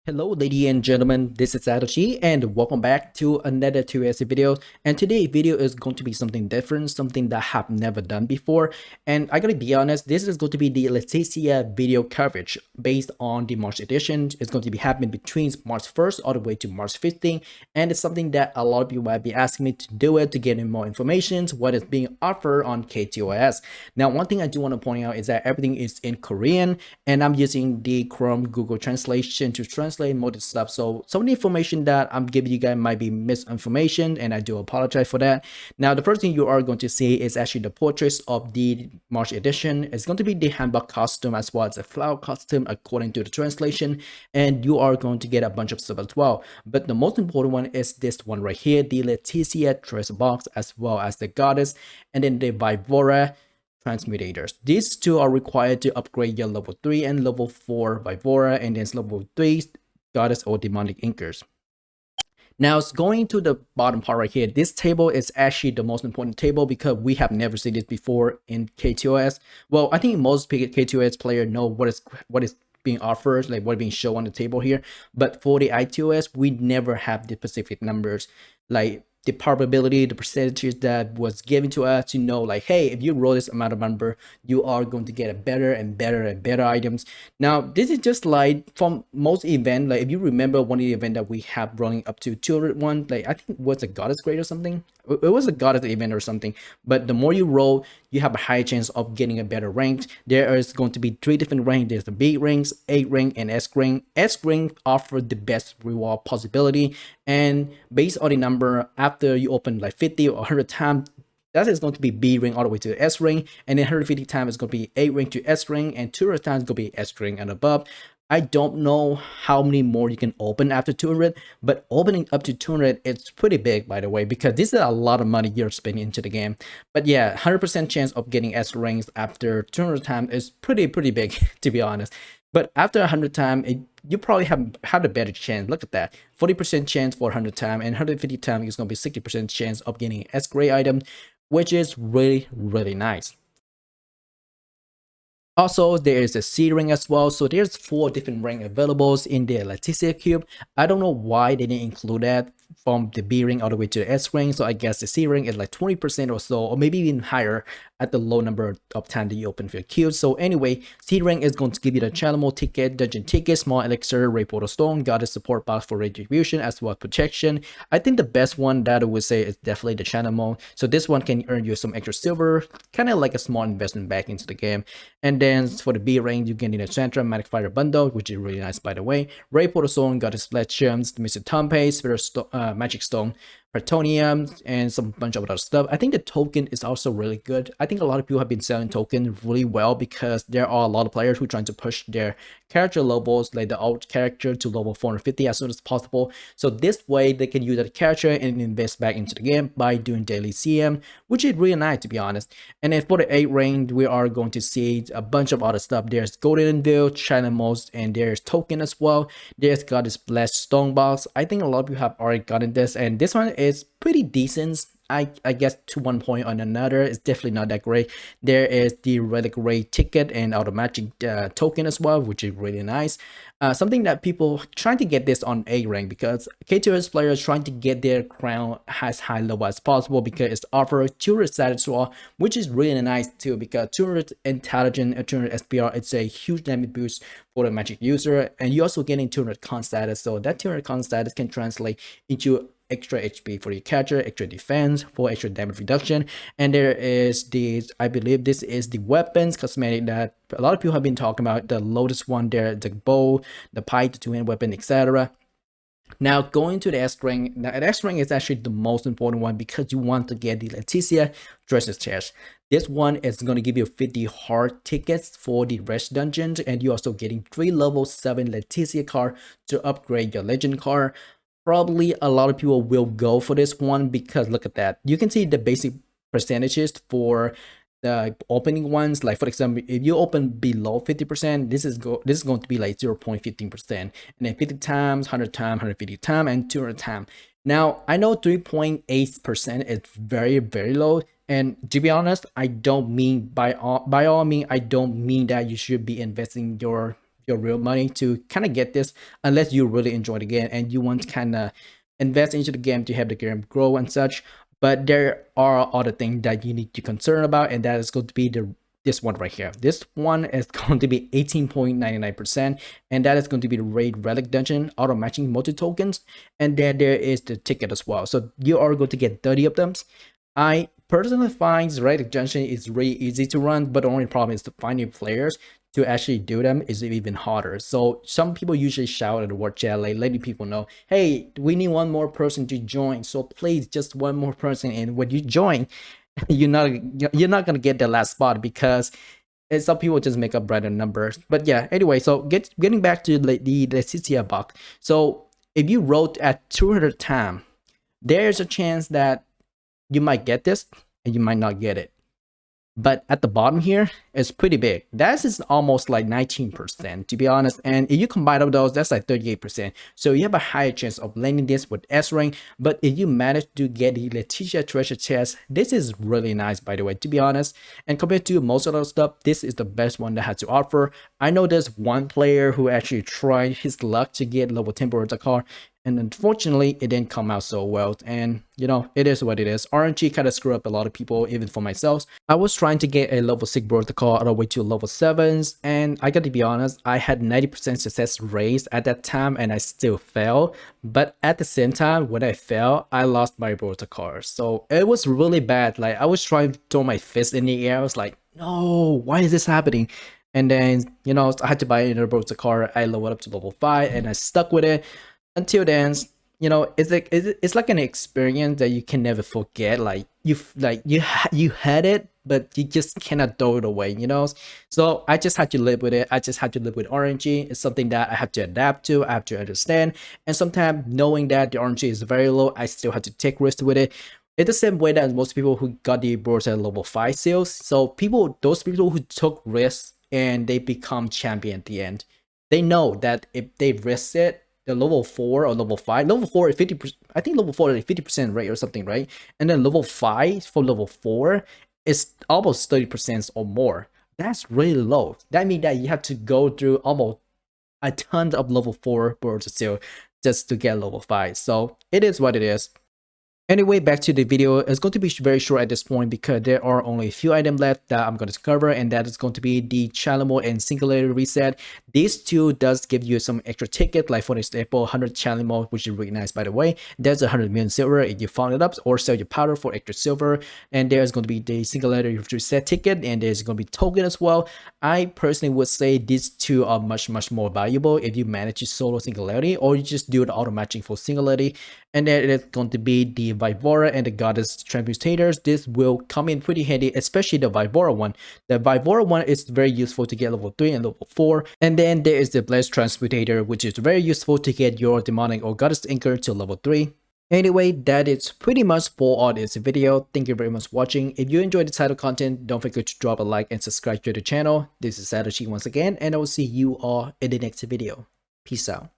Hello, ladies and gentlemen, this is Satoshi, and welcome back to another 2S video. And today's video is going to be something different, something that I have never done before. And I gotta be honest, this is going to be the Leticia video coverage based on the March edition. It's going to be happening between March 1st all the way to March 15th. And it's something that a lot of you might be asking me to do it to get in more information, what is being offered on KTOS. Now, one thing I do want to point out is that everything is in Korean, and I'm using the Chrome Google translation to translate most of the stuff. So some of the information that I'm giving you guys might be misinformation, and I do apologize for that. Now, the first thing you are going to see is actually the portraits of the March edition. It's going to be the handbag costume as well as a flower costume according to the translation, and you are going to get a bunch of stuff as well. But the most important one is this one right here, the Leticia dress box, as well as the goddess, and then the Vivora transmutators. These two are required to upgrade your level 3 and level 4 Vivora, and then level 3 goddess or demonic inkers. Now, going to the bottom part right here, this table is actually the most important table because we have never seen this before in KTOS. Well, I think most KTOS players know what is being offered, like what is being shown on the table here. But for the ITOS, we never have the specific numbers, like the probability, the percentages that was given to us to know, like, hey, if you roll this amount of number, you are going to get a better and better and better items. Now, this is just like from most event, like if you remember one of the event that we have running up to 201, like I think was a goddess grade or something. It was a goddess event or something. But the more you roll, you have a high chance of getting a better rank. There is going to be 3 different ranks. There's the B ranks, A rank, and S rank. S rank offers the best reward possibility, and based on the number, after you open like 50 or 100 times, that is going to be B ring all the way to S ring, and then 150 times is going to be A ring to S ring, and 200 times is going to be S ring and above. I don't know how many more you can open after 200, but opening up to 200, it's pretty big, by the way, because this is a lot of money you're spending into the game. But yeah, 100% chance of getting S ranks after 200 times is pretty big, to be honest. But after 100 times, you probably have a better chance. Look at that, 40% chance for 100 times, and 150 times is going to be 60% chance of getting an S grade item, which is really nice. Also, there is a C ring as well. So there's 4 different rank available in the Leticia cube. I don't know why they didn't include that from the B ring all the way to the S ring. So I guess the C ring is like 20% or so, or maybe even higher at the low number of time that you open for your cube. So anyway, C ring is going to give you the channel mode ticket, dungeon ticket, small elixir, ray portal stone, goddess support box for retribution as well as protection. I think the best one that I would say is definitely the channel mode. So this one can earn you some extra silver, kind of like a small investment back into the game. And then for the B rank, you get the Enchantra Magic Fighter bundle, which is really nice, by the way. Ray Portal Stone, Goddess Flesh Gems, Mr. Tompe, Spirit Magic Stone, Plutonium, and some bunch of other stuff. I think the token is also really good. I think a lot of people have been selling token really well because there are a lot of players who are trying to push their character levels, like the alt character, to level 450 as soon as possible. So this way they can use that character and invest back into the game by doing daily CM, which is really nice, to be honest. And then for the 8 rank, we are going to see a bunch of other stuff. There's Golden Veil, China Most, and there's token as well. There's Goddess Blessed Stone Box. I think a lot of you have already gotten this, and this one is pretty decent. I guess to one point or another, it's definitely not that great. There is the Relic Ray ticket and automatic token as well, which is really nice. Something that people trying to get this on A rank because KTOS players trying to get their crown as high level as possible because it's offered 200 status raw, which is really nice too because 200 intelligence and 200 SPR, it's a huge damage boost for the magic user, and you're also getting 200 con status. So that 200 con status can translate into extra HP for your catcher, extra defense for extra damage reduction. And there is this, I believe this is the weapons cosmetic that a lot of people have been talking about, the Lotus one there, the bow, the pipe, the two-hand weapon, etc. Now, going to the S rank, now the S rank is actually the most important one because you want to get the Leticia Dresses Chest. This one is going to give you 50 hard tickets for the rest dungeons, and you're also getting 3 level 7 Leticia card to upgrade your legend card. Probably a lot of people will go for this one because look at that. You can see the basic percentages for the opening ones. Like for example, if you open below 50%, this is going to be like 0.15%, and then 50 times, 100 times, 150 times, and 200 times. Now I know 3.8% is very low, and to be honest, I don't mean by all means, I don't mean that you should be investing your your real money to kind of get this, unless you really enjoy the game and you want to kind of invest into the game to have the game grow and such. But there are other things that you need to concern about, and that is going to be this one right here. This one is going to be 18.99%, and that is going to be the Raid Relic Dungeon auto matching multi tokens, and then there is the ticket as well. So you are going to get 30 of them. I personally find Relic Dungeon is really easy to run, but the only problem is to finding players to actually do them is even harder. So some people usually shout at the word chat, like letting people know, hey, we need one more person to join, so please just one more person. And when you join, you're not gonna get the last spot because some people just make up random numbers. But yeah, anyway, so getting back to the Leticia buck. So if you wrote at 200 times, there's a chance that you might get this and you might not get it. But at the bottom here, it's pretty big. That is almost like 19%, to be honest. And if you combine all those, that's like 38%. So you have a higher chance of landing this with S rank. But if you manage to get the Leticia treasure chest, this is really nice, by the way, to be honest. And compared to most of those stuff, this is the best one that has to offer. I know there's one player who actually tried his luck to get level 10 Beretta car, and unfortunately it didn't come out so well. And you know, it is what it is. RNG kind of screwed up a lot of people, even for myself. I was trying to get a level 6 Beretta car all the way to level 7s, and I gotta be honest, I had 90% success rate at that time and I still failed. But at the same time, when I fell, I lost my Beretta car. So it was really bad. Like I was trying to throw my fist in the air. I was like, no, why is this happening? And then, you know, I had to buy another Beretta car. I leveled up to level 5 and I stuck with it until then. You know, it's like an experience that you can never forget. Like you had it, but you just cannot throw it away, you know. So I just had to live with it. I just had to live with RNG. It's something that I have to adapt to. I have to understand. And sometimes knowing that the RNG is very low, I still have to take risks with it. It's the same way that most people who got the boards at level 5 sales. So those people who took risks and they become champion at the end, they know that if they risk it, the level 4 or level 5, level 4 is 50%, I think level 4 is 50% rate or something, right? And then level 5 for level 4 is almost 30% or more. That's really low. That means that you have to go through almost a ton of level 4 boards still just to get level 5. So it is what it is. Anyway, back to the video. It's going to be very short at this point because there are only a few items left that I'm going to cover, and that is going to be the challenge mode and singularity reset. These two does give you some extra ticket, like for example 100 challenge mode, which is really nice, by the way. There's 100 million silver if you found it up, or sell your powder for extra silver. And there's going to be the singularity reset ticket, and there's going to be token as well. I personally would say these two are much more valuable if you manage to solo singularity, or you just do the auto matching for singularity. And then it is going to be the Vivora and the Goddess Transmutators. This will come in pretty handy, especially the Vivora one. The Vivora one is very useful to get level 3 and level 4. And then there is the Blessed Transmutator, which is very useful to get your Demonic or Goddess Anchor to level 3. Anyway, that is pretty much for all this video. Thank you very much for watching. If you enjoyed this type of content, don't forget to drop a like and subscribe to the channel. This is Satoshi once again, and I will see you all in the next video. Peace out.